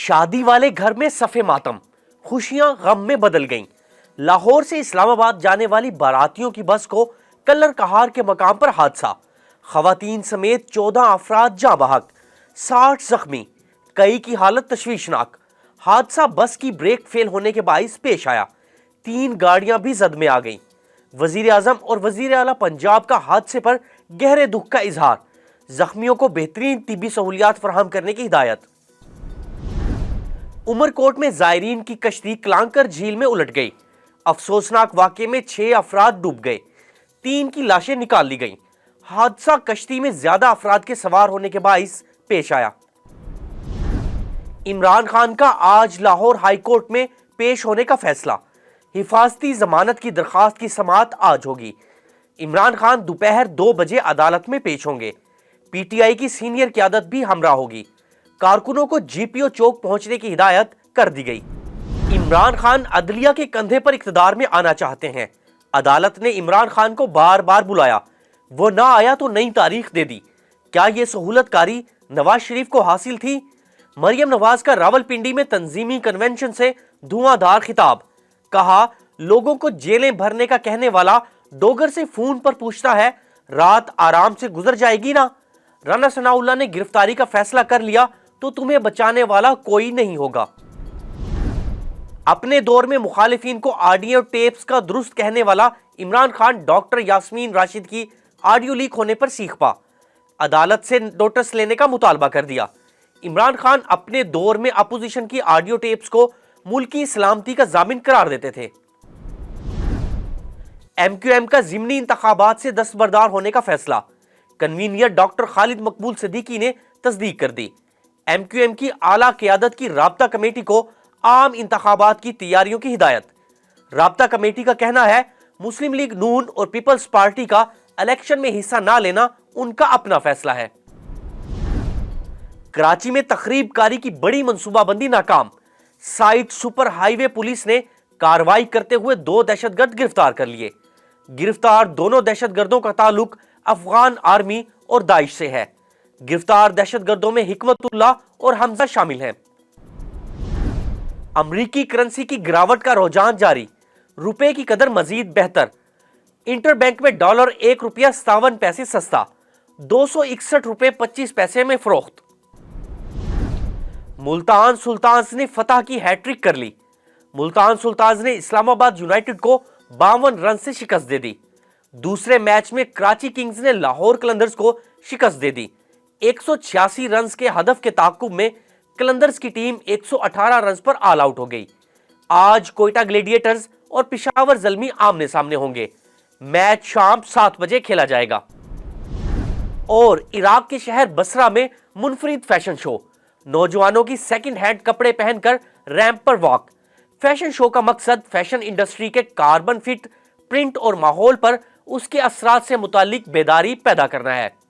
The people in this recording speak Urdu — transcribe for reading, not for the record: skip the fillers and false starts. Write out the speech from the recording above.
شادی والے گھر میں صف ماتم، خوشیاں غم میں بدل گئیں۔ لاہور سے اسلام آباد جانے والی باراتیوں کی بس کو کلر کہار کے مقام پر حادثہ، خواتین سمیت 14 افراد جاں بحق، 60 زخمی، کئی کی حالت تشویشناک۔ حادثہ بس کی بریک فیل ہونے کے باعث پیش آیا، 3 گاڑیاں بھی زد میں آ گئیں۔ وزیر اعظم اور وزیر اعلیٰ پنجاب کا حادثے پر گہرے دکھ کا اظہار، زخمیوں کو بہترین طبی سہولیات فراہم کرنے کی ہدایت۔ عمر کوٹ میں زائرین کی کشتی کلانکر جھیل میں الٹ گئی، افسوسناک واقعے میں 6 افراد ڈوب گئے، 3 کی لاشیں نکال لی گئیں۔ حادثہ کشتی میں زیادہ افراد کے سوار ہونے کے باعث پیش آیا۔ عمران خان کا آج لاہور ہائی کورٹ میں پیش ہونے کا فیصلہ، حفاظتی ضمانت کی درخواست کی سماعت آج ہوگی۔ عمران خان دوپہر 2 بجے عدالت میں پیش ہوں گے۔ پی ٹی آئی کی سینئر قیادت بھی ہمراہ ہوگی۔ کارکنوں کو جی پی او چوک پہنچنے کی ہدایت کر دی گئی۔ عمران خان عدلیہ کے کندھے پر اقتدار میں آنا چاہتے ہیں۔ عدالت نے عمران خان کو بار بار بلایا، وہ نہ آیا تو نئی تاریخ دے دی۔ کیا یہ سہولت کاری نواز شریف کو حاصل تھی؟ مریم نواز کا راولپنڈی میں تنظیمی کنونشن سے دھواں دھار خطاب، کہا لوگوں کو جیلیں بھرنے کا کہنے والا ڈوگر سے فون پر پوچھتا ہے رات آرام سے گزر جائے گی نا؟ رانا ثناءاللہ نے گرفتاری کا فیصلہ کر لیا تو تمہیں بچانے والا کوئی نہیں ہوگا۔ اپنے دور میں مخالفین کو آڈیو ٹیپس کا درست کہنے والا عمران خان ڈاکٹر یاسمین راشد کی آڈیو لیک ہونے پر سیخ پا، عدالت سے نوٹس لینے کا مطالبہ کر دیا۔ عمران خان اپنے دور میں اپوزیشن کی آڈیو ٹیپس کو ملکی سلامتی کا ضامن قرار دیتے تھے۔ ایم کیو ایم کا ضمنی انتخابات سے دستبردار ہونے کا فیصلہ، کنوینر ڈاکٹر خالد مقبول صدیقی نے تصدیق کر دی۔ ایم کیو ایم کی اعلیٰ قیادت کی رابطہ کمیٹی کو عام انتخابات کی تیاریوں کی ہدایت۔ رابطہ کمیٹی کا کہنا ہے مسلم لیگ نون اور پیپلز پارٹی کا الیکشن میں حصہ نہ لینا ان کا اپنا فیصلہ ہے۔ کراچی میں تخریب کاری کی بڑی منصوبہ بندی ناکام، سائٹ سپر ہائی وے پولیس نے کارروائی کرتے ہوئے 2 دہشت گرد گرفتار کر لیے۔ گرفتار دونوں دہشت گردوں کا تعلق افغان آرمی اور داعش سے ہے۔ گرفتار دہشت گردوں میں حکمت اللہ اور حمزہ شامل ہیں۔ امریکی کرنسی کی گراوٹ کا رجحان جاری، روپے کی قدر مزید بہتر۔ انٹر بینک میں ڈالر 1 روپیہ 57 پیسے سستا، 261 روپے 25 پیسے میں فروخت۔ ملتان سلطانز نے فتح کی ہیٹ ٹرک کر لی۔ ملتان سلطانز نے اسلام آباد یونائٹڈ کو 52 رن سے شکست دے دی۔ دوسرے میچ میں کراچی کنگز نے لاہور قلندرز کو شکست دے دی۔ 186 رنز کے ہدف کے تعاقب میں قلندرز کی ٹیم 118 رنز پر آل آؤٹ ہو گئی۔ آج کوئٹہ گلیڈیٹرز اور پشاور زلمی آمنے سامنے ہوں گے۔ میچ شام 7 بجے کھیلا جائے گا۔ اور عراق کے شہر بصرہ میں منفرد فیشن شو، نوجوانوں کی سیکنڈ ہینڈ کپڑے پہن کر ریمپ پر واک۔ فیشن شو کا مقصد فیشن انڈسٹری کے کاربن فٹ پرنٹ اور ماحول پر اس کے اثرات سے متعلق بیداری پیدا کرنا ہے۔